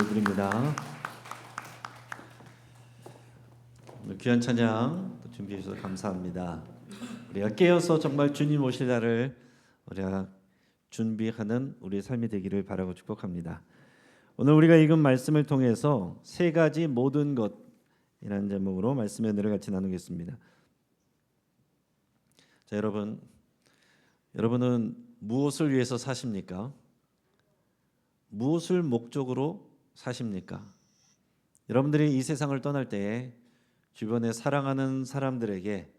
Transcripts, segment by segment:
올려드립니다. 오늘 귀한 찬양 준비해 주셔서 감사합니다. 우리가 깨어서 정말 주님 오실 날을 우리가 준비하는 우리의 삶이 되기를 바라고 축복합니다. 오늘 우리가 읽은 말씀을 통해서 세 가지 모든 것이라는 제목으로 말씀의 은혜를 같이 나누겠습니다. 자, 여러분은 무엇을 위해서 사십니까? 무엇을 목적으로 사십니까? 여러분들이 이 세상을 떠날 때에 주변에 사랑하는 사람들에게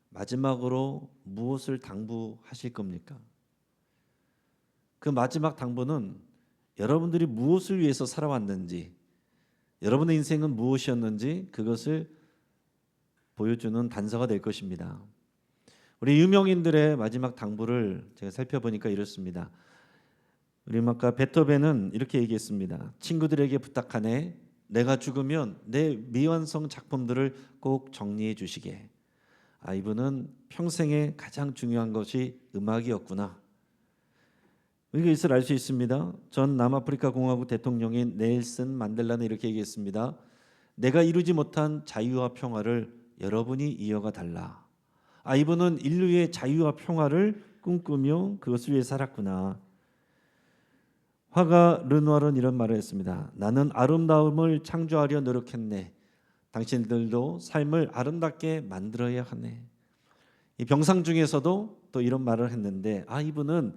마지막으로 무엇을 당부하실 겁니까? 그 마지막 당부는 여러분들이 무엇을 위해서 살아왔는지, 여러분의 인생은 무엇이었는지 그것을 보여주는 단서가 될 것입니다. 우리 유명인들의 마지막 당부를 제가 살펴보니까 이렇습니다. 우리 음악가 베토벤은 이렇게 얘기했습니다. 친구들에게 부탁하네. 내가 죽으면 내 미완성 작품들을 꼭 정리해 주시게. 이분은 평생에 가장 중요한 것이 음악이었구나. 우리가 이것을 알 수 있습니다. 전 남아프리카 공화국 대통령인 넬슨 만델라는 이렇게 얘기했습니다. 내가 이루지 못한 자유와 평화를 여러분이 이어가 달라. 이분은 인류의 자유와 평화를 꿈꾸며 그것을 위해 살았구나. 화가 르누아르는 이런 말을 했습니다. 나는 아름다움을 창조하려 노력했네. 당신들도 삶을 아름답게 만들어야 하네. 이 병상 중에서도 또 이런 말을 했는데 이분은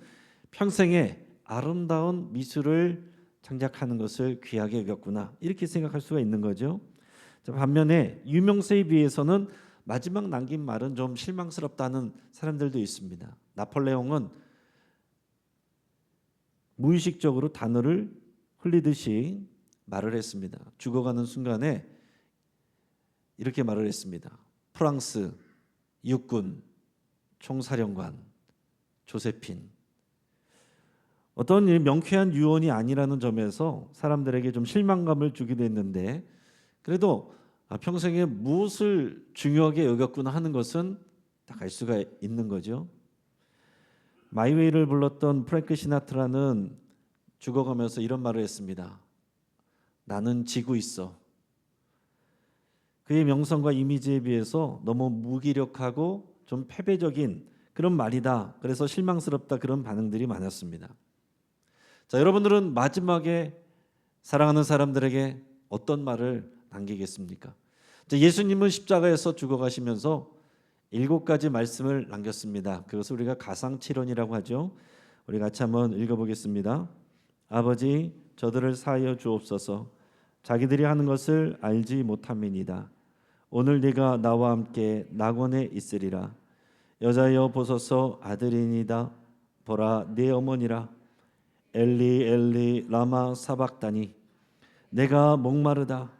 평생에 아름다운 미술을 창작하는 것을 귀하게 여겼구나. 이렇게 생각할 수가 있는 거죠. 반면에 유명세에 비해서는 마지막 남긴 말은 좀 실망스럽다는 사람들도 있습니다. 나폴레옹은 무의식적으로 단어를 흘리듯이 말을 했습니다. 죽어가는 순간에 이렇게 말을 했습니다. 프랑스 육군 총사령관 조세핀. 어떤 명쾌한 유언이 아니라는 점에서 사람들에게 좀 실망감을 주기도 했는데, 그래도 평생에 무엇을 중요하게 여겼구나 하는 것은 딱 알 수가 있는 거죠. 마이웨이를 불렀던 프랭크 시나트라는 죽어가면서 이런 말을 했습니다. 나는 지고 있어. 그의 명성과 이미지에 비해서 너무 무기력하고 좀 패배적인 그런 말이다. 그래서 실망스럽다, 그런 반응들이 많았습니다. 자, 여러분들은 마지막에 사랑하는 사람들에게 어떤 말을 남기겠습니까? 자, 예수님은 십자가에서 죽어가시면서 7가지 말씀을 남겼습니다. 그것을 우리가 가상칠언이라고 하죠. 우리 같이 한번 읽어보겠습니다. 아버지, 저들을 사하여 주옵소서. 자기들이 하는 것을 알지 못함이니이다. 오늘 네가 나와 함께 낙원에 있으리라. 여자여 보소서, 아들이니이다. 보라, 네 어머니라. 엘리 엘리 라마 사박다니. 내가 목마르다.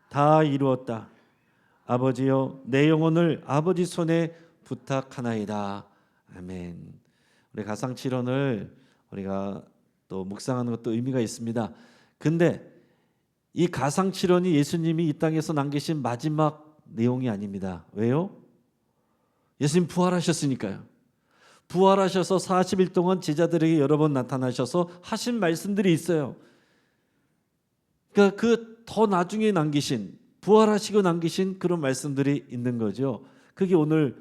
다 이루었다. 아버지여, 내 영혼을 아버지 손에 부탁하나이다. 아멘. 우리 가상칠언을 우리가 또 묵상하는 것도 의미가 있습니다. 근데 이 가상칠언이 예수님이 이 땅에서 남기신 마지막 내용이 아닙니다. 왜요? 예수님 부활하셨으니까요. 부활하셔서 40일 동안 제자들에게 여러 번 나타나셔서 하신 말씀들이 있어요. 그러니까 그 더 나중에 남기신, 부활하시고 남기신 그런 말씀들이 있는 거죠. 그게 오늘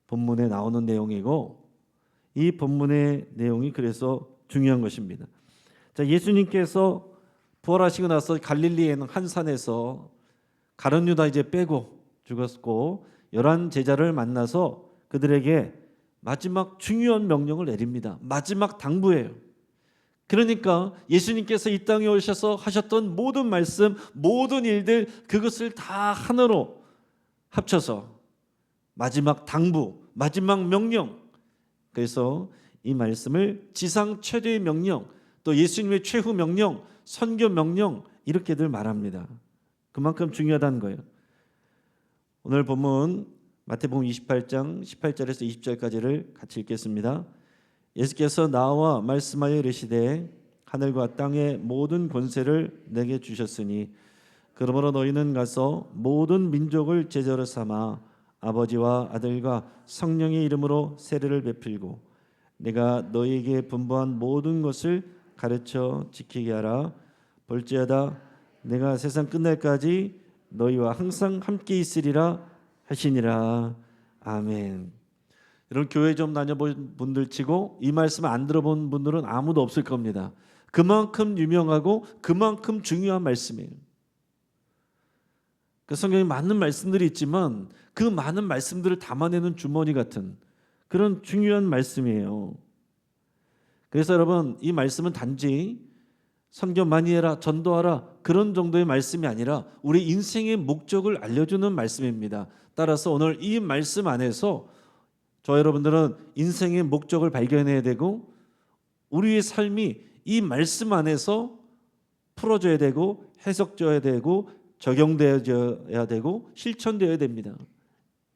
본문에 나오는 내용이고, 이 본문의 내용이 그래서 중요한 것입니다. 자, 예수님께서 부활하시고 나서 갈릴리에 있는 한 산에서 가룟 유다 이제 빼고 죽었고 11 제자를 만나서 그들에게 마지막 중요한 명령을 내립니다. 마지막 당부예요. 그러니까 예수님께서 이 땅에 오셔서 하셨던 모든 말씀, 모든 일들, 그것을 다 하나로 합쳐서 마지막 당부, 마지막 명령. 그래서 이 말씀을 지상 최대의 명령, 또 예수님의 최후 명령, 선교 명령, 이렇게들 말합니다. 그만큼 중요하다는 거예요. 오늘 본문 마태복음 28장 18절에서 20절까지를 같이 읽겠습니다. 예수께서 나와 말씀하여 이르시되 하늘과 땅의 모든 권세를 내게 주셨으니 그러므로 너희는 가서 모든 민족을 제자로 삼아 아버지와 아들과 성령의 이름으로 세례를 베풀고 내가 너희에게 분부한 모든 것을 가르쳐 지키게 하라. 볼지어다 내가 세상 끝날까지 너희와 항상 함께 있으리라 하시니라. 아멘. 여러분, 교회 좀 다녀본 분들 치고 이 말씀 안 들어본 분들은 아무도 없을 겁니다. 그만큼 유명하고 그만큼 중요한 말씀이에요. 그 성경에 많은 말씀들이 있지만 그 많은 말씀들을 담아내는 주머니 같은 그런 중요한 말씀이에요. 그래서 여러분, 이 말씀은 단지 선교 많이 해라, 전도하라 그런 정도의 말씀이 아니라 우리 인생의 목적을 알려주는 말씀입니다. 따라서 오늘 이 말씀 안에서 저 여러분들은 인생의 목적을 발견해야 되고 우리의 삶이 이 말씀 안에서 풀어져야 되고 해석져야 되고 적용되어야 되고 실천되어야 됩니다.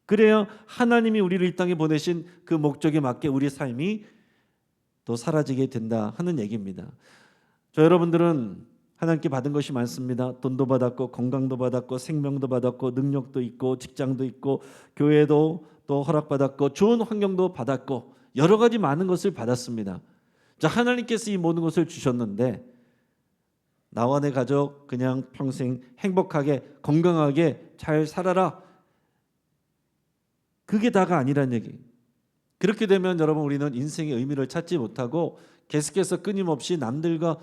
그래야 하나님이 우리를 이 땅에 보내신 그 목적에 맞게 우리 삶이 또 사라지게 된다 하는 얘기입니다. 저 여러분들은 하나님께 받은 것이 많습니다. 돈도 받았고 건강도 받았고 생명도 받았고 능력도 있고 직장도 있고 교회도 또 허락받았고 좋은 환경도 받았고 여러 가지 많은 것을 받았습니다. 자, 하나님께서 이 모든 것을 주셨는데 나와 내 가족 그냥 평생 행복하게 건강하게 잘 살아라, 그게 다가 아니란 얘기. 그렇게 되면 여러분, 우리는 인생의 의미를 찾지 못하고 계속해서 끊임없이 남들과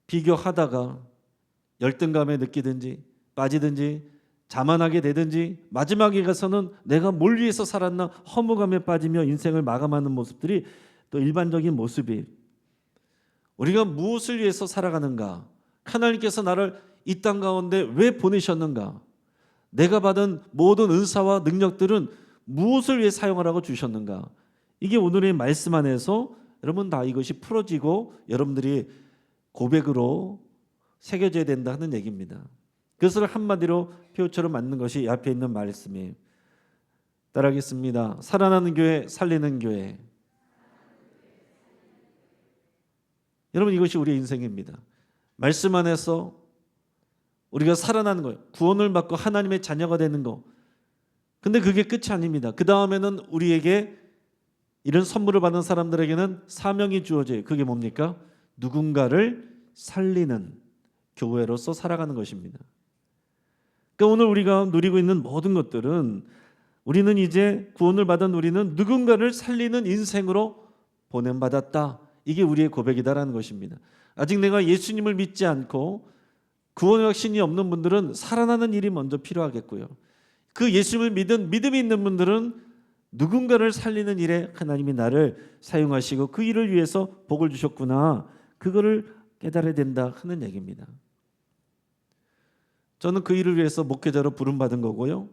비교하다가 열등감에 느끼든지 빠지든지 자만하게 되든지 마지막에 가서는 내가 뭘 위해서 살았나 허무감에 빠지며 인생을 마감하는 모습들이 또 일반적인 모습이. 우리가 무엇을 위해서 살아가는가? 하나님께서 나를 이 땅 가운데 왜 보내셨는가? 내가 받은 모든 은사와 능력들은 무엇을 위해 사용하라고 주셨는가? 이게 오늘의 말씀 안에서 여러분 다 이것이 풀어지고 여러분들이 고백으로 새겨져야 된다 하는 얘기입니다. 그것을 한마디로 표처럼 만든 것이 앞에 있는 말씀이에요. 따라하겠습니다. 살아나는 교회, 살리는 교회. 여러분, 이것이 우리의 인생입니다. 말씀 안에서 우리가 살아나는 거예요. 구원을 받고 하나님의 자녀가 되는 거. 근데 그게 끝이 아닙니다. 그 다음에는 우리에게 이런 선물을 받은 사람들에게는 사명이 주어져요. 그게 뭡니까? 누군가를 살리는 교회로서 살아가는 것입니다. 그러니까 오늘 우리가 누리고 있는 모든 것들은 우리는 이제 구원을 받은 우리는 누군가를 살리는 인생으로 보냄받았다. 이게 우리의 고백이다라는 것입니다. 아직 내가 예수님을 믿지 않고 구원의 확신이 없는 분들은 살아나는 일이 먼저 필요하겠고요. 그 예수님을 믿은 믿음이 있는 분들은 누군가를 살리는 일에 하나님이 나를 사용하시고 그 일을 위해서 복을 주셨구나, 그거를 깨달아야 된다 하는 얘기입니다. 저는 그 일을 위해서 목회자로 부름받은 거고요.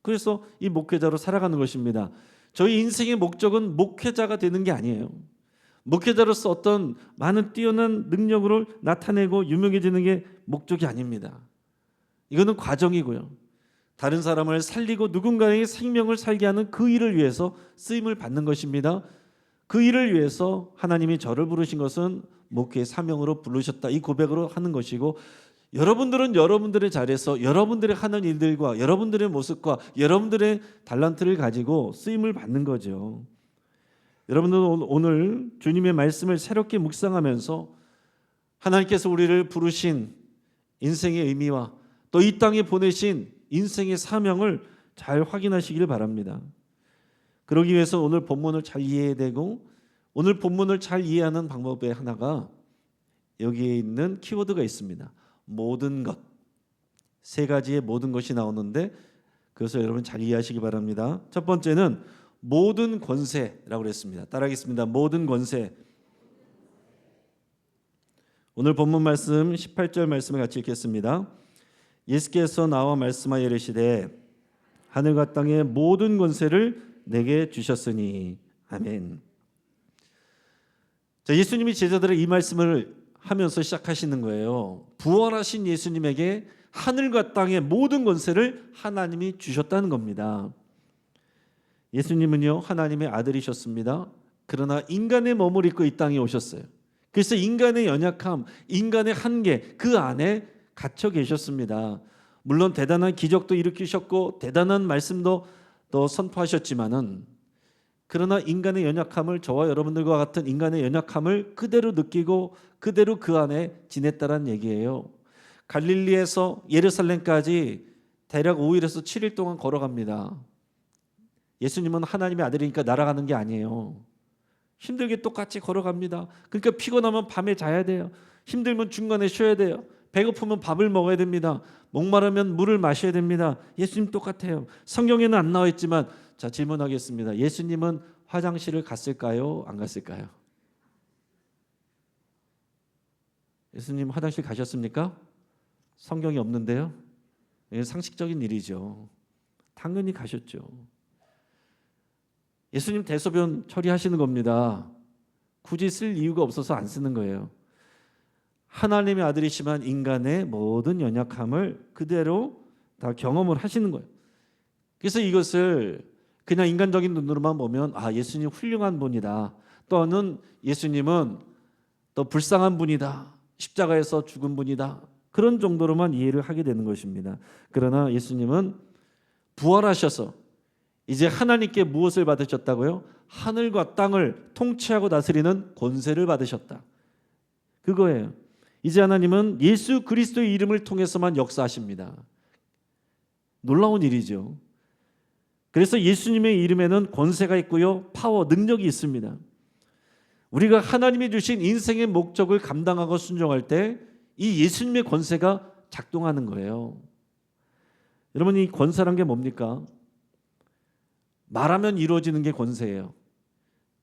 그래서 이 목회자로 살아가는 것입니다. 저희 인생의 목적은 목회자가 되는 게 아니에요. 목회자로서 어떤 많은 뛰어난 능력으로 나타내고 유명해지는 게 목적이 아닙니다. 이거는 과정이고요. 다른 사람을 살리고 누군가의 생명을 살게 하는 그 일을 위해서 쓰임을 받는 것입니다. 그 일을 위해서 하나님이 저를 부르신 것은 목회의 사명으로 부르셨다, 이 고백으로 하는 것이고, 여러분들은 여러분들의 자리에서 여러분들의 하는 일들과 여러분들의 모습과 여러분들의 달란트를 가지고 쓰임을 받는 거죠. 여러분들은 오늘 주님의 말씀을 새롭게 묵상하면서 하나님께서 우리를 부르신 인생의 의미와 또 이 땅에 보내신 인생의 사명을 잘 확인하시길 바랍니다. 그러기 위해서 오늘 본문을 잘 이해해야 되고, 오늘 본문을 잘 이해하는 방법의 하나가 여기에 있는 키워드가 있습니다. 모든 것. 세 가지의 모든 것이 나오는데 그것을 여러분 잘 이해하시기 바랍니다. 첫 번째는 모든 권세라고 그랬습니다. 따라하겠습니다. 모든 권세. 오늘 본문 말씀 18절 말씀을 같이 읽겠습니다. 예수께서 나와 말씀하여 이르시되 하늘과 땅의 모든 권세를 내게 주셨으니. 아멘. 자, 예수님이 제자들의 이 말씀을 하면서 시작하시는 거예요. 부활하신 예수님에게 하늘과 땅의 모든 권세를 하나님이 주셨다는 겁니다. 예수님은요, 하나님의 아들이셨습니다. 그러나 인간의 몸을 입고 이 땅에 오셨어요. 그래서 인간의 연약함, 인간의 한계, 그 안에 갇혀 계셨습니다. 물론 대단한 기적도 일으키셨고 대단한 말씀도 또 선포하셨지만은 그러나 인간의 연약함을, 저와 여러분들과 같은 인간의 연약함을 그대로 느끼고 그대로 그 안에 지냈다는 얘기예요. 갈릴리에서 예루살렘까지 대략 5일에서 7일 동안 걸어갑니다. 예수님은 하나님의 아들이니까 날아가는 게 아니에요. 힘들게 똑같이 걸어갑니다. 그러니까 피곤하면 밤에 자야 돼요. 힘들면 중간에 쉬어야 돼요. 배고프면 밥을 먹어야 됩니다. 목마르면 물을 마셔야 됩니다. 예수님 똑같아요. 성경에는 안 나와 있지만, 자, 질문하겠습니다. 예수님은 화장실을 갔을까요? 안 갔을까요? 예수님 화장실 가셨습니까? 성경이 없는데요. 이건 상식적인 일이죠. 당연히 가셨죠. 예수님 대소변 처리하시는 겁니다. 굳이 쓸 이유가 없어서 안 쓰는 거예요. 하나님의 아들이시만 인간의 모든 연약함을 그대로 다 경험을 하시는 거예요. 그래서 이것을 그냥 인간적인 눈으로만 보면, 아, 예수님 훌륭한 분이다, 또는 예수님은 또 불쌍한 분이다, 십자가에서 죽은 분이다, 그런 정도로만 이해를 하게 되는 것입니다. 그러나 예수님은 부활하셔서 이제 하나님께 무엇을 받으셨다고요? 하늘과 땅을 통치하고 다스리는 권세를 받으셨다. 그거예요. 이제 하나님은 예수 그리스도의 이름을 통해서만 역사하십니다. 놀라운 일이죠. 그래서 예수님의 이름에는 권세가 있고요, 파워, 능력이 있습니다. 우리가 하나님이 주신 인생의 목적을 감당하고 순종할 때 이 예수님의 권세가 작동하는 거예요. 여러분, 이 권세란 게 뭡니까? 말하면 이루어지는 게 권세예요.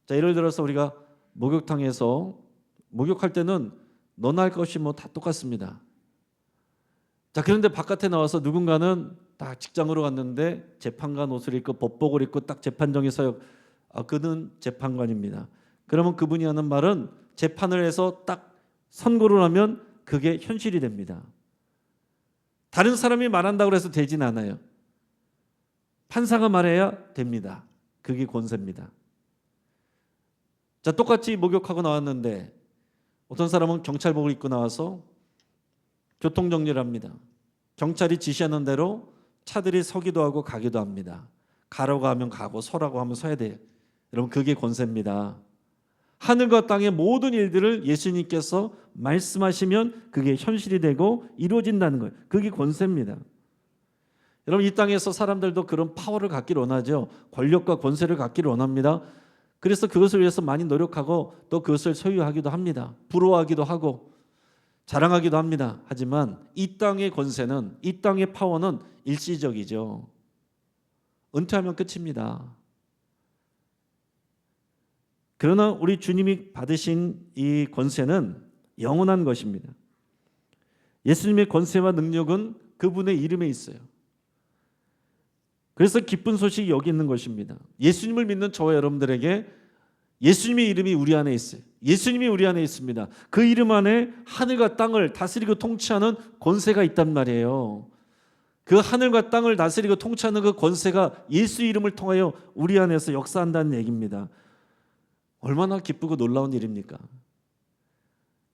자, 예를 들어서 우리가 목욕탕에서 목욕할 때는 너나 할 것이 뭐 다 똑같습니다. 자, 그런데 바깥에 나와서 누군가는 딱 직장으로 갔는데 재판관 옷을 입고 법복을 입고 딱 재판정에 서요. 그는 재판관입니다. 그러면 그분이 하는 말은 재판을 해서 딱 선고를 하면 그게 현실이 됩니다. 다른 사람이 말한다고 해서 되진 않아요. 판사가 말해야 됩니다. 그게 권세입니다. 자, 똑같이 목욕하고 나왔는데 어떤 사람은 경찰복을 입고 나와서 교통정리를 합니다. 경찰이 지시하는 대로 차들이 서기도 하고 가기도 합니다. 가라고 하면 가고 서라고 하면 서야 돼요. 여러분, 그게 권세입니다. 하늘과 땅의 모든 일들을 예수님께서 말씀하시면 그게 현실이 되고 이루어진다는 거예요. 그게 권세입니다. 여러분, 이 땅에서 사람들도 그런 파워를 갖기를 원하죠. 권력과 권세를 갖기를 원합니다. 그래서 그것을 위해서 많이 노력하고 또 그것을 소유하기도 합니다. 부러워하기도 하고 자랑하기도 합니다. 하지만 이 땅의 권세는, 이 땅의 파워는 일시적이죠. 은퇴하면 끝입니다. 그러나 우리 주님이 받으신 이 권세는 영원한 것입니다. 예수님의 권세와 능력은 그분의 이름에 있어요. 그래서 기쁜 소식이 여기 있는 것입니다. 예수님을 믿는 저와 여러분들에게 예수님의 이름이 우리 안에 있어요. 예수님이 우리 안에 있습니다. 그 이름 안에 하늘과 땅을 다스리고 통치하는 권세가 있단 말이에요. 그 하늘과 땅을 다스리고 통치하는 그 권세가 예수 이름을 통하여 우리 안에서 역사한다는 얘기입니다. 얼마나 기쁘고 놀라운 일입니까?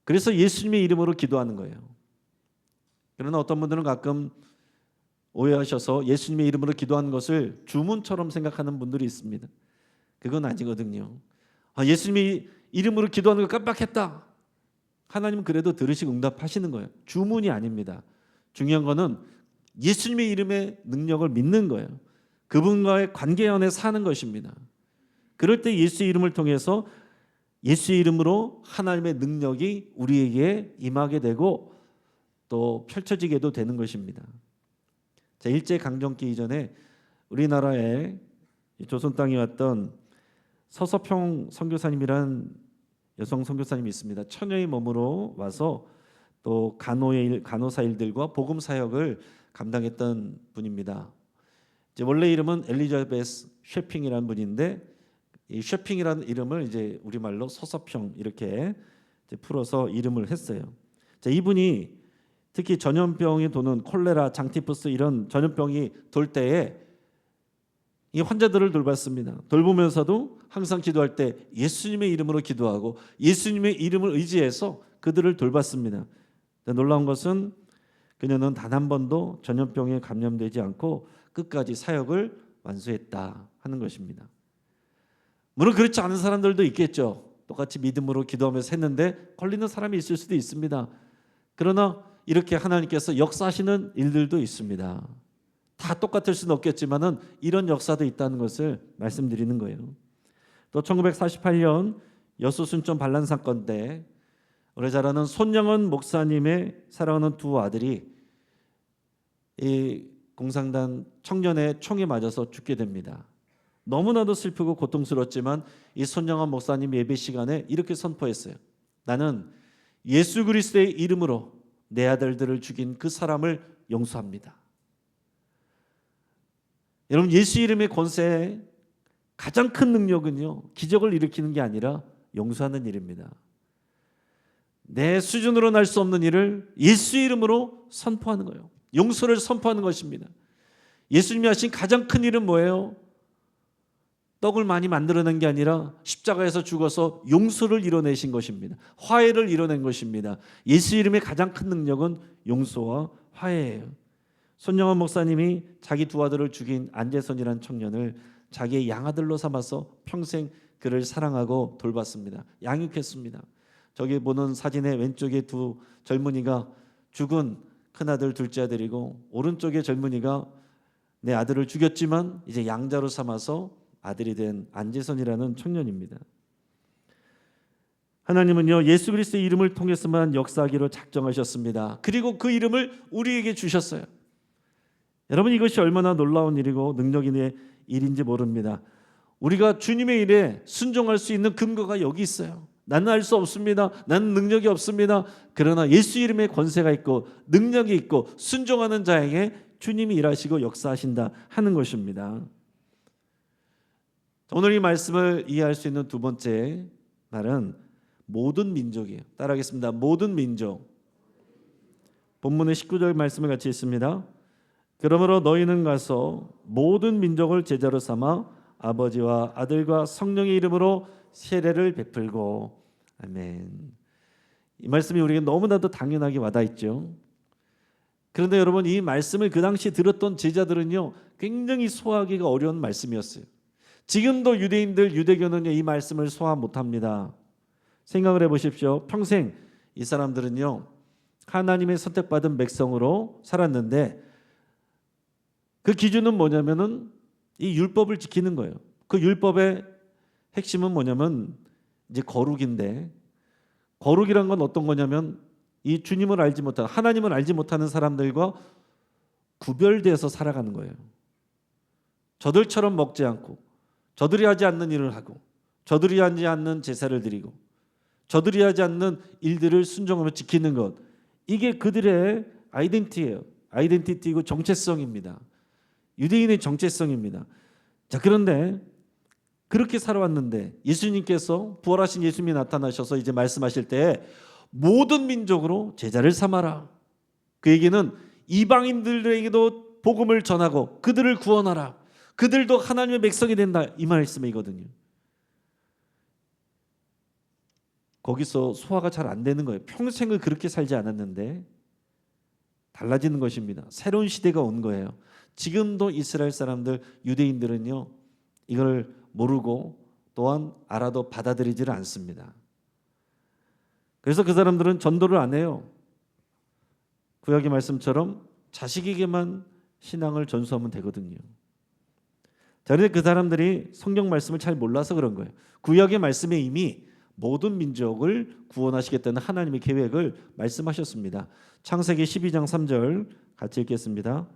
그래서 예수님의 이름으로 기도하는 거예요. 그러나 어떤 분들은 가끔 오해하셔서 예수님의 이름으로 기도하는 것을 주문처럼 생각하는 분들이 있습니다. 그건 아니거든요. 예수님의 이름으로 기도하는 걸 깜빡했다. 하나님은 그래도 들으시고 응답하시는 거예요. 주문이 아닙니다. 중요한 거는 예수님의 이름의 능력을 믿는 거예요. 그분과의 관계 안에 사는 것입니다. 그럴 때 예수 이름을 통해서 예수의 이름으로 하나님의 능력이 우리에게 임하게 되고 또 펼쳐지게도 되는 것입니다. 자, 일제강점기 이전에 우리나라에 조선 땅에 왔던 서서평 선교사님이란 여성 선교사님이 있습니다. 처녀의 몸으로 와서 또 간호사 일들과 복음 사역을 감당했던 분입니다. 이제 원래 이름은 엘리자베스 쉐핑이라는 분인데 이 쉐핑이라는 이름을 이제 우리말로 서서평 이렇게 이제 풀어서 이름을 했어요. 자, 이분이 특히 전염병이 도는 콜레라, 장티푸스 이런 전염병이 돌 때에 이 환자들을 돌봤습니다. 돌보면서도 항상 기도할 때 예수님의 이름으로 기도하고 예수님의 이름을 의지해서 그들을 돌봤습니다. 놀라운 것은 그녀는 단 한 번도 전염병에 감염되지 않고 끝까지 사역을 완수했다 하는 것입니다. 물론 그렇지 않은 사람들도 있겠죠. 똑같이 믿음으로 기도하면서 했는데 걸리는 사람이 있을 수도 있습니다. 그러나 이렇게 하나님께서 역사하시는 일들도 있습니다. 다 똑같을 수는 없겠지만은 이런 역사도 있다는 것을 말씀드리는 거예요. 또 1948년 여수순천 반란 사건 때 우리 잘 아는 손영원 목사님의 사랑하는 두 아들이 이 공산당 청년의 총에 맞아서 죽게 됩니다. 너무나도 슬프고 고통스럽지만 이 손영원 목사님 예배 시간에 이렇게 선포했어요. 나는 예수 그리스도의 이름으로 내 아들들을 죽인 그 사람을 용서합니다. 여러분, 예수 이름의 권세의 가장 큰 능력은요, 기적을 일으키는 게 아니라 용서하는 일입니다. 내 수준으로 날 수 없는 일을 예수 이름으로 선포하는 거예요. 용서를 선포하는 것입니다. 예수님이 하신 가장 큰 일은 뭐예요? 떡을 많이 만들어낸 게 아니라 십자가에서 죽어서 용서를 이뤄내신 것입니다. 화해를 이뤄낸 것입니다. 예수 이름의 가장 큰 능력은 용서와 화해예요. 손영원 목사님이 자기 두 아들을 죽인 안재선이라는 청년을 자기의 양아들로 삼아서 평생 그를 사랑하고 돌봤습니다. 양육했습니다. 저기 보는 사진의 왼쪽에 두 젊은이가 죽은 큰아들 둘째 아들이고, 오른쪽의 젊은이가 내 아들을 죽였지만 이제 양자로 삼아서 아들이 된 안재선이라는 청년입니다. 하나님은요, 예수 그리스도의 이름을 통해서만 역사하기로 작정하셨습니다. 그리고 그 이름을 우리에게 주셨어요. 여러분, 이것이 얼마나 놀라운 일이고 능력 있는 일인지 모릅니다. 우리가 주님의 일에 순종할 수 있는 근거가 여기 있어요. 나는 알 수 없습니다. 나는 능력이 없습니다. 그러나 예수 이름의 권세가 있고 능력이 있고 순종하는 자에게 주님이 일하시고 역사하신다 하는 것입니다. 오늘 이 말씀을 이해할 수 있는 두 번째 말은 모든 민족이에요. 따라하겠습니다. 모든 민족. 본문의 19절 말씀을 같이 읽습니다. 그러므로 너희는 가서 모든 민족을 제자로 삼아 아버지와 아들과 성령의 이름으로 세례를 베풀고. 아멘. 이 말씀이 우리에게 너무나도 당연하게 와닿았죠. 그런데 여러분, 이 말씀을 그 당시 들었던 제자들은요, 굉장히 소화하기가 어려운 말씀이었어요. 지금도 유대인들, 유대교는요, 이 말씀을 소화 못합니다. 생각을 해보십시오. 평생 이 사람들은요, 하나님의 선택받은 백성으로 살았는데 그 기준은 뭐냐면은 이 율법을 지키는 거예요. 그 율법의 핵심은 뭐냐면 이제 거룩인데, 거룩이란 건 어떤 거냐면 이 주님을 알지 못하는, 하나님을 알지 못하는 사람들과 구별돼서 살아가는 거예요. 저들처럼 먹지 않고, 저들이 하지 않는 일을 하고, 저들이 하지 않는 제사를 드리고, 저들이 하지 않는 일들을 순종하며 지키는 것, 이게 그들의 아이덴티티예요. 아이덴티티고 정체성입니다. 유대인의 정체성입니다. 자, 그런데 그렇게 살아왔는데 예수님께서, 부활하신 예수님이 나타나셔서 이제 말씀하실 때 모든 민족으로 제자를 삼아라. 그 얘기는 이방인들에게도 복음을 전하고 그들을 구원하라. 그들도 하나님의 백성이 된다, 이 말씀이거든요. 거기서 소화가 잘 안 되는 거예요. 평생을 그렇게 살지 않았는데 달라지는 것입니다. 새로운 시대가 온 거예요. 지금도 이스라엘 사람들, 유대인들은요, 이걸 모르고 또한 알아도 받아들이지를 않습니다. 그래서 그 사람들은 전도를 안 해요. 구약의 말씀처럼 자식에게만 신앙을 전수하면 되거든요. 자, 그런데 그 사람들이 성경 말씀을 잘 몰라서 그런 거예요. 구약의 말씀에 이미 모든 민족을 구원하시겠다는 하나님의 계획을 말씀하셨습니다. 창세기 12장 3절 같이 읽겠습니다.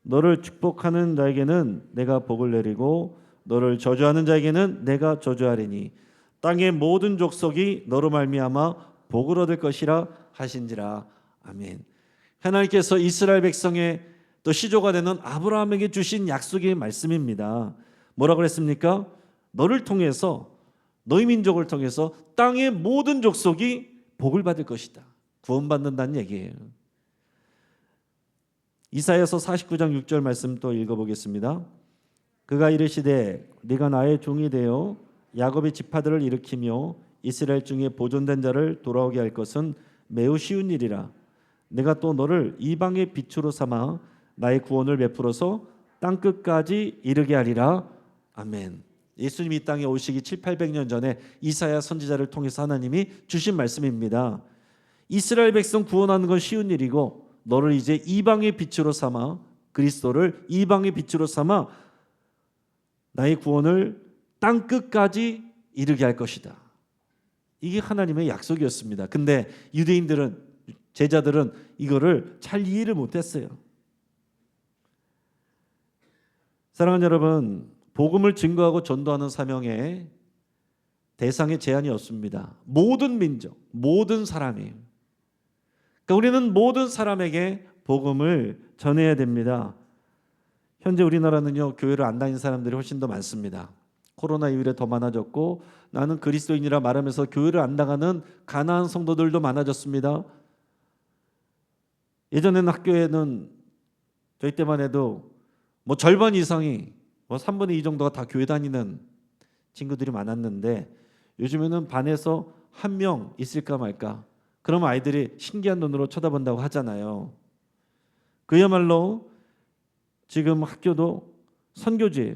너를 축복하는 자에게는 내가 복을 내리고 너를 저주하는 자에게는 내가 저주하리니 땅의 모든 족속이 너로 말미암아 복을 얻을 것이라 하신지라. 아멘. 하나님께서 이스라엘 백성의 또 시조가 되는 아브라함에게 주신 약속의 말씀입니다. 뭐라고 그랬습니까? 너를 통해서, 너희 민족을 통해서 땅의 모든 족속이 복을 받을 것이다. 구원받는다는 얘기예요. 이사야서 49장 6절 말씀 또 읽어보겠습니다. 그가 이르시되 네가 나의 종이 되어 야곱의 지파들을 일으키며 이스라엘 중에 보존된 자를 돌아오게 할 것은 매우 쉬운 일이라. 내가 또 너를 이방의 빛으로 삼아 나의 구원을 베풀어서 땅끝까지 이르게 하리라. 아멘. 예수님이 이 땅에 오시기 7, 800년 전에 이사야 선지자를 통해서 하나님이 주신 말씀입니다. 이스라엘 백성 구원하는 건 쉬운 일이고 너를 이제 이방의 빛으로 삼아, 그리스도를 이방의 빛으로 삼아 나의 구원을 땅 끝까지 이르게 할 것이다. 이게 하나님의 약속이었습니다. 근데 유대인들은, 제자들은 이거를 잘 이해를 못했어요. 사랑하는 여러분, 복음을 증거하고 전도하는 사명에 대상에 제한이 없습니다. 모든 민족, 모든 사람이에요. 그러니까 우리는 모든 사람에게 복음을 전해야 됩니다. 현재 우리나라는요, 교회를 안 다니는 사람들이 훨씬 더 많습니다. 코로나 이후에 더 많아졌고, 나는 그리스도인이라 말하면서 교회를 안 나가는 가난한 성도들도 많아졌습니다. 예전에는 학교에는 저희 때만 해도 뭐 절반 이상이, 뭐 3분의 2 정도가 다 교회 다니는 친구들이 많았는데, 요즘에는 반에서 한 명 있을까 말까. 그럼 아이들이 신기한 눈으로 쳐다본다고 하잖아요. 그야말로 지금 학교도 선교지예요.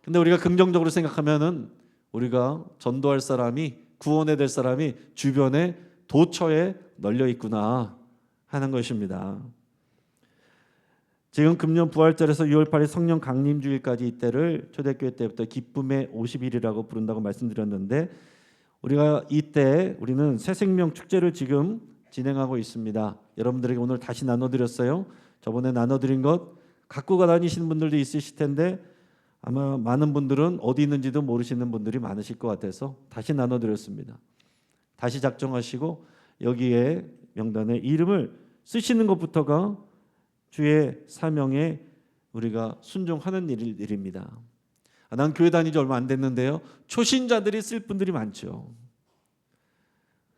근데 우리가 긍정적으로 생각하면은 우리가 전도할 사람이, 구원해야 될 사람이 주변에 도처에 널려 있구나 하는 것입니다. 지금 금년 부활절에서 6월 8일 성령 강림주일까지 이때를 초대교회 때부터 기쁨의 50일이라고 부른다고 말씀드렸는데, 우리가 이때 우리는 새생명 축제를 지금 진행하고 있습니다. 여러분들에게 오늘 다시 나눠드렸어요. 저번에 나눠드린 것 갖고 다니시는 분들도 있으실 텐데 아마 많은 분들은 어디 있는지도 모르시는 분들이 많으실 것 같아서 다시 나눠드렸습니다. 다시 작정하시고 여기에 명단에 이름을 쓰시는 것부터가 주의 사명에 우리가 순종하는 일입니다. 난 교회 다닌 지 얼마 안 됐는데요, 초신자들이 쓸 분들이 많죠.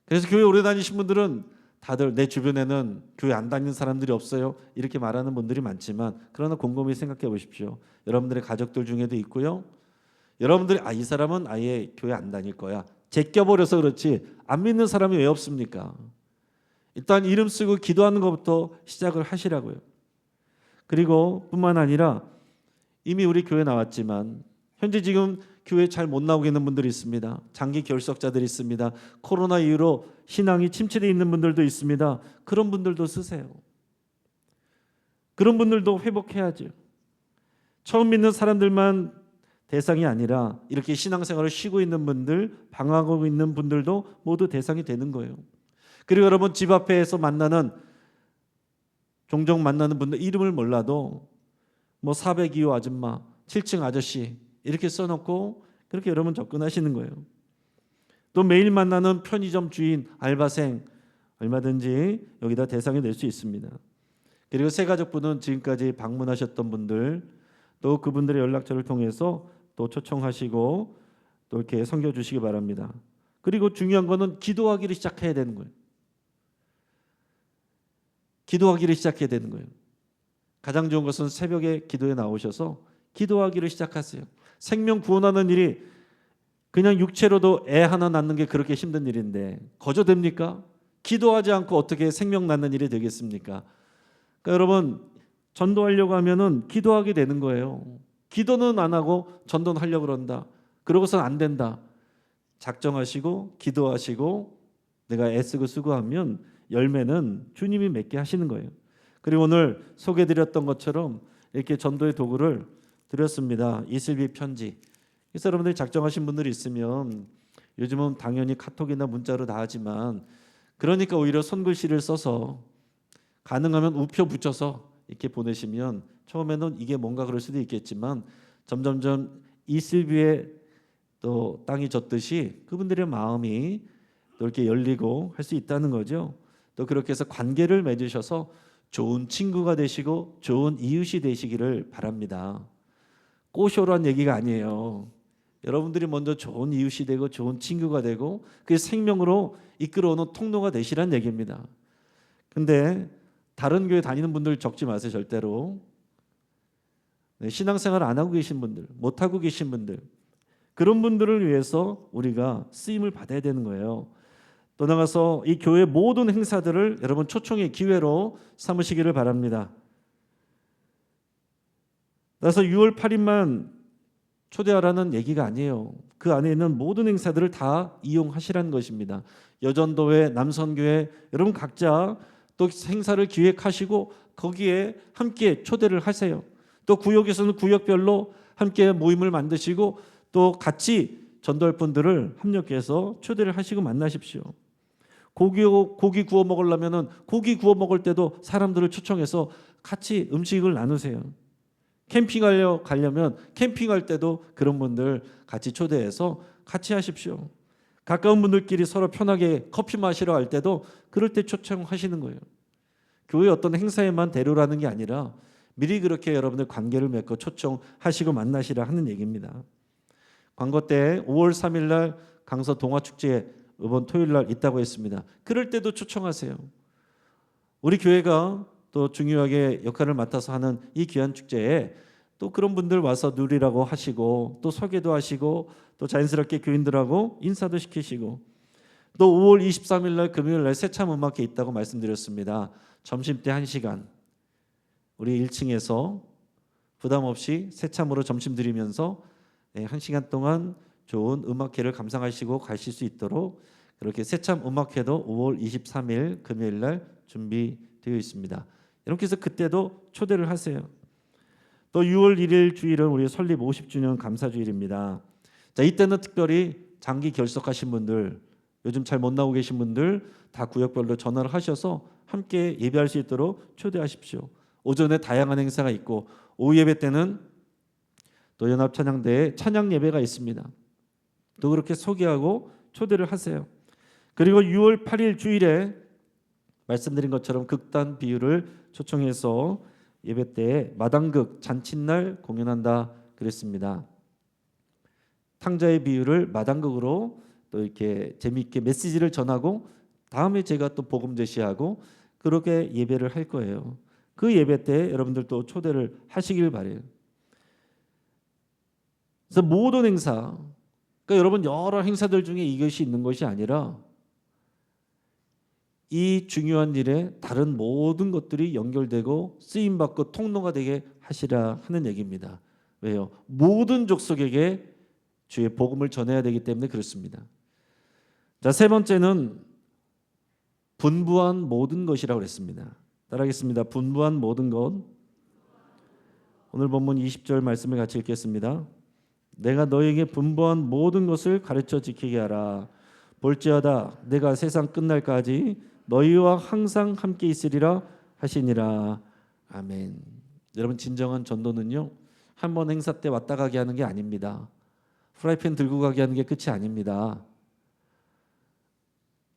그래서 교회 오래 다니신 분들은 다들 내 주변에는 교회 안 다니는 사람들이 없어요 이렇게 말하는 분들이 많지만, 그러나 곰곰이 생각해 보십시오. 여러분들의 가족들 중에도 있고요, 여러분들이 이 사람은 아예 교회 안 다닐 거야 제껴버려서 그렇지 안 믿는 사람이 왜 없습니까? 일단 이름 쓰고 기도하는 것부터 시작을 하시라고요. 그리고 뿐만 아니라 이미 우리 교회 나왔지만 현재 지금 교회 잘 못 나오고 있는 분들이 있습니다. 장기 결석자들이 있습니다. 코로나 이후로 신앙이 침체되어 있는 분들도 있습니다. 그런 분들도 쓰세요. 그런 분들도 회복해야죠. 처음 믿는 사람들만 대상이 아니라 이렇게 신앙생활을 쉬고 있는 분들, 방황하고 있는 분들도 모두 대상이 되는 거예요. 그리고 여러분 집 앞에서 만나는, 종종 만나는 분들 이름을 몰라도 뭐 402호 아줌마, 7층 아저씨 이렇게 써놓고 그렇게 여러분 접근하시는 거예요. 또 매일 만나는 편의점 주인, 알바생 얼마든지 여기다 대상이 될 수 있습니다. 그리고 새가족부는 지금까지 방문하셨던 분들, 또 그분들의 연락처를 통해서 또 초청하시고 또 이렇게 섬겨주시기 바랍니다. 그리고 중요한 거는 기도하기를 시작해야 되는 거예요. 기도하기를 시작해야 되는 거예요. 가장 좋은 것은 새벽에 기도에 나오셔서 기도하기를 시작하세요. 생명 구원하는 일이 그냥 육체로도 애 하나 낳는 게 그렇게 힘든 일인데 거저 됩니까? 기도하지 않고 어떻게 생명 낳는 일이 되겠습니까? 그러니까 여러분 전도하려고 하면은 기도하게 되는 거예요. 기도는 안 하고 전도는 하려고 그런다. 그러고서는 안 된다. 작정하시고 기도하시고 내가 애쓰고 수고하면 열매는 주님이 맺게 하시는 거예요. 그리고 오늘 소개해드렸던 것처럼 이렇게 전도의 도구를 드렸습니다. 이슬비 편지. 그래서 여러분들이 작정하신 분들이 있으면 요즘은 당연히 카톡이나 문자로 다 하지만, 그러니까 오히려 손글씨를 써서 가능하면 우표 붙여서 이렇게 보내시면, 처음에는 이게 뭔가 그럴 수도 있겠지만 점점점 이슬비에 또 땅이 젖듯이 그분들의 마음이 또 이렇게 열리고 할 수 있다는 거죠. 또 그렇게 해서 관계를 맺으셔서 좋은 친구가 되시고 좋은 이웃이 되시기를 바랍니다. 꼬쇼란 얘기가 아니에요. 여러분들이 먼저 좋은 이웃이 되고 좋은 친구가 되고 그게 생명으로 이끌어오는 통로가 되시란 얘기입니다. 근데 다른 교회 다니는 분들 적지 마세요. 절대로. 신앙생활 안 하고 계신 분들, 못 하고 계신 분들, 그런 분들을 위해서 우리가 쓰임을 받아야 되는 거예요. 또 나가서 이 교회 모든 행사들을 여러분 초청의 기회로 삼으시기를 바랍니다. 그래서 6월 8일만 초대하라는 얘기가 아니에요. 그 안에 있는 모든 행사들을 다 이용하시라는 것입니다. 여전도회, 남선교회, 여러분 각자 또 행사를 기획하시고 거기에 함께 초대를 하세요. 또 구역에서는 구역별로 함께 모임을 만드시고 또 같이 전도할 분들을 합력해서 초대를 하시고 만나십시오. 고기 구워 먹으려면은 고기 구워 먹을 때도 사람들을 초청해서 같이 음식을 나누세요. 가려면 캠핑할 때도 그런 분들 같이 초대해서 같이 하십시오. 가까운 분들끼리 서로 편하게 커피 마시러 할 때도 그럴 때 초청하시는 거예요. 교회 어떤 행사에만 데려라는 게 아니라 미리 그렇게 여러분들 관계를 맺고 초청하시고 만나시라 하는 얘기입니다. 광고 때 5월 3일 날 강서 동화축제 이번 토요일 날 있다고 했습니다. 그럴 때도 초청하세요. 우리 교회가 또 중요하게 역할을 맡아서 하는 이 귀한 축제에 또 그런 분들 와서 누리라고 하시고 또 소개도 하시고 또 자연스럽게 교인들하고 인사도 시키시고 또 5월 23일 날 금요일 날 새참 음악회 있다고 말씀드렸습니다. 점심때 1시간 우리 1층에서 부담 없이 새참으로 점심 드리면서 1시간 동안 좋은 음악회를 감상하시고 가실 수 있도록 그렇게 새참 음악회도 5월 23일 금요일 날 준비되어 있습니다. 여러분께서 그때도 초대를 하세요. 또 6월 1일 주일은 우리 설립 50주년 감사주일입니다. 자, 이때는 특별히 장기 결석하신 분들, 요즘 잘 못 나오고 계신 분들 다 구역별로 전화를 하셔서 함께 예배할 수 있도록 초대하십시오. 오전에 다양한 행사가 있고 오후 예배 때는 또 연합찬양대에 찬양 예배가 있습니다. 또 그렇게 소개하고 초대를 하세요. 그리고 6월 8일 주일에 말씀드린 것처럼 극단 비유를 초청해서 예배 때 마당극 잔칫날 공연한다 그랬습니다. 탕자의 비유를 마당극으로 또 이렇게 재미있게 메시지를 전하고 다음에 제가 또 복음 제시하고 그렇게 예배를 할 거예요. 그 예배 때 여러분들도 초대를 하시길 바래요. 그래서 모든 행사, 그러니까 여러분 여러 행사들 중에 이것이 있는 것이 아니라 이 중요한 일에 다른 모든 것들이 연결되고 쓰임받고 통로가 되게 하시라 하는 얘기입니다. 왜요? 모든 족속에게 주의 복음을 전해야 되기 때문에 그렇습니다. 자, 세 번째는 분부한 모든 것이라고 그랬습니다. 따라하겠습니다. 분부한 모든 것. 오늘 본문 20절 말씀을 같이 읽겠습니다. 내가 너에게 분부한 모든 것을 가르쳐 지키게 하라. 볼지어다 내가 세상 끝날까지 너희와 항상 함께 있으리라 하시니라. 아멘. 여러분 진정한 전도는요, 한 번 행사 때 왔다 가게 하는 게 아닙니다. 프라이팬 들고 가게 하는 게 끝이 아닙니다.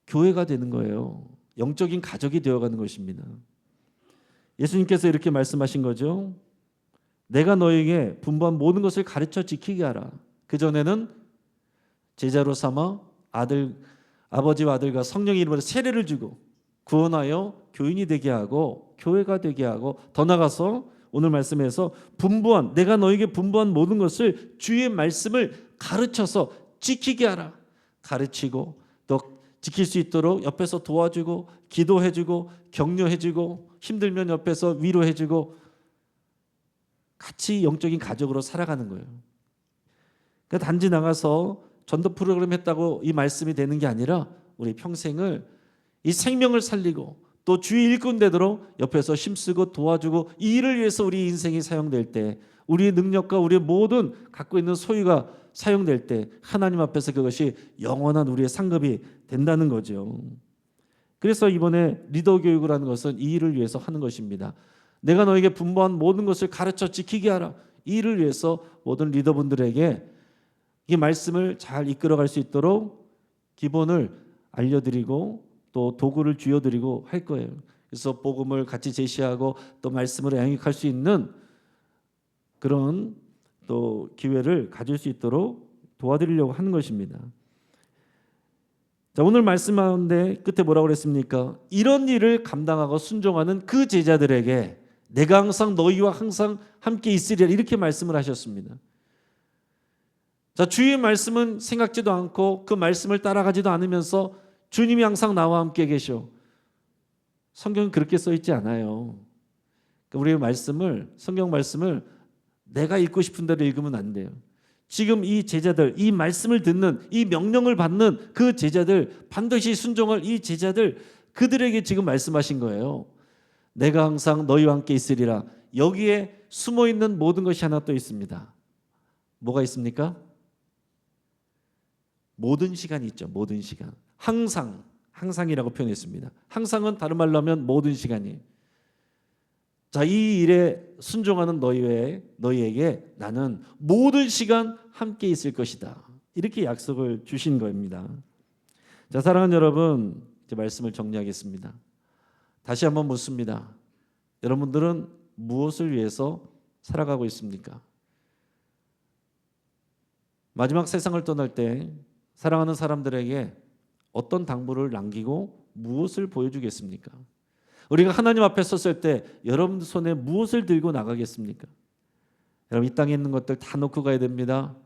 교회가 되는 거예요. 영적인 가족이 되어가는 것입니다. 예수님께서 이렇게 말씀하신 거죠. 내가 너에게 분부한 모든 것을 가르쳐 지키게 하라. 그전에는 제자로 삼아 아버지와 아들과 성령의 이름으로 세례를 주고 구원하여 교인이 되게 하고 교회가 되게 하고 더 나아가서 오늘 말씀에서 내가 너에게 분부한 모든 것을 주의 말씀을 가르쳐서 지키게 하라. 가르치고 또 지킬 수 있도록 옆에서 도와주고 기도해주고 격려해주고 힘들면 옆에서 위로해주고 같이 영적인 가족으로 살아가는 거예요. 그러니까 단지 나가서 전도 프로그램 했다고 이 말씀이 되는 게 아니라 우리 평생을 이 생명을 살리고 또 주의 일꾼 되도록 옆에서 힘쓰고 도와주고 이 일을 위해서 우리 인생이 사용될 때 우리의 능력과 우리의 모든 갖고 있는 소유가 사용될 때 하나님 앞에서 그것이 영원한 우리의 상급이 된다는 거죠. 그래서 이번에 리더 교육을 하는 것은 이 일을 위해서 하는 것입니다. 내가 너에게 분부한 모든 것을 가르쳐 지키게 하라. 이 일을 위해서 모든 리더분들에게 이 말씀을 잘 이끌어갈 수 있도록 기본을 알려드리고 또 도구를 쥐어드리고 할 거예요. 그래서 복음을 같이 제시하고 또 말씀을 양육할 수 있는 그런 또 기회를 가질 수 있도록 도와드리려고 하는 것입니다. 자, 오늘 말씀하는데 끝에 뭐라고 그랬습니까? 이런 일을 감당하고 순종하는 그 제자들에게 내가 항상 너희와 항상 함께 있으리라 이렇게 말씀을 하셨습니다. 자, 주의 말씀은 생각지도 않고 그 말씀을 따라가지도 않으면서 주님이 항상 나와 함께 계셔. 성경은 그렇게 써 있지 않아요. 그러니까 우리의 말씀을 성경 말씀을 내가 읽고 싶은 대로 읽으면 안 돼요. 지금 이 제자들, 이 말씀을 듣는, 이 명령을 받는 그 제자들, 반드시 순종할 이 제자들, 그들에게 지금 말씀하신 거예요. 내가 항상 너희와 함께 있으리라. 여기에 숨어 있는 모든 것이 하나 또 있습니다. 뭐가 있습니까? 모든 시간이 있죠. 모든 시간. 항상, 항상이라고 표현했습니다. 항상은 다른 말로 하면 모든 시간이. 자, 이 일에 순종하는 너희에게 나는 모든 시간 함께 있을 것이다. 이렇게 약속을 주신 겁니다. 자, 사랑하는 여러분, 이제 말씀을 정리하겠습니다. 다시 한번 묻습니다. 여러분들은 무엇을 위해서 살아가고 있습니까? 마지막 세상을 떠날 때 사랑하는 사람들에게 어떤 당부를 남기고 무엇을 보여주겠습니까? 우리가 하나님 앞에 섰을 때 여러분 손에 무엇을 들고 나가겠습니까? 여러분, 이 땅에 있는 것들 다 놓고 가야 됩니다.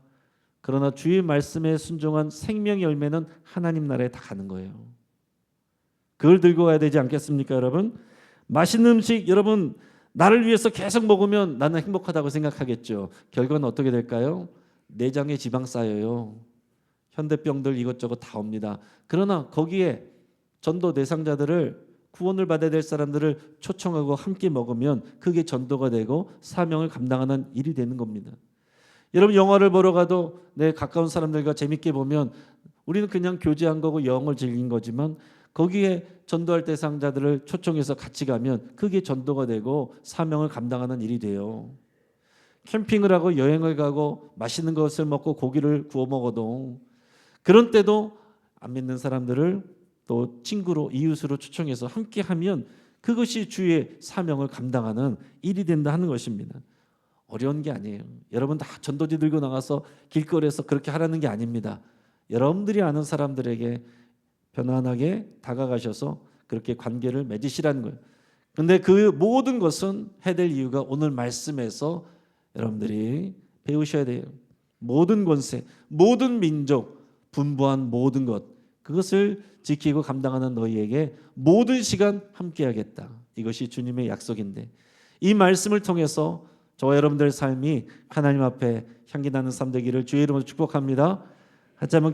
그러나 주의 말씀에 순종한 생명의 열매는 하나님 나라에 다 가는 거예요. 그걸 들고 가야 되지 않겠습니까, 여러분? 맛있는 음식 여러분 나를 위해서 계속 먹으면 나는 행복하다고 생각하겠죠. 결과는 어떻게 될까요? 내장에 지방 쌓여요. 현대병들 이것저것 다 옵니다. 그러나 거기에 전도 대상자들을, 구원을 받아야 될 사람들을 초청하고 함께 먹으면 그게 전도가 되고 사명을 감당하는 일이 되는 겁니다. 여러분, 영화를 보러 가도 내 가까운 사람들과 재밌게 보면 우리는 그냥 교제한 거고 영을 즐긴 거지만 거기에 전도할 대상자들을 초청해서 같이 가면 그게 전도가 되고 사명을 감당하는 일이 돼요. 캠핑을 하고 여행을 가고 맛있는 것을 먹고 고기를 구워 먹어도 그런 때도 안 믿는 사람들을 또 친구로, 이웃으로 초청해서 함께하면 그것이 주의 사명을 감당하는 일이 된다 하는 것입니다. 어려운 게 아니에요. 여러분 다 전도지 들고 나가서 길거리에서 그렇게 하라는 게 아닙니다. 여러분들이 아는 사람들에게 편안하게 다가가셔서 그렇게 관계를 맺으시라는 거예요. 그런데 그 모든 것은 해야 될 이유가 오늘 말씀에서 여러분들이 배우셔야 돼요. 모든 권세, 모든 민족, 분부한 모든 것, 그것을 지키고 감당하는 너희에게 모든 시간 함께하겠다. 이것이 주님의 약속인데 이 말씀을 통해서 저와 여러분들의 삶이 하나님 앞에 향기 나는 삶 되기를 주의 이름으로 축복합니다. 같이 한번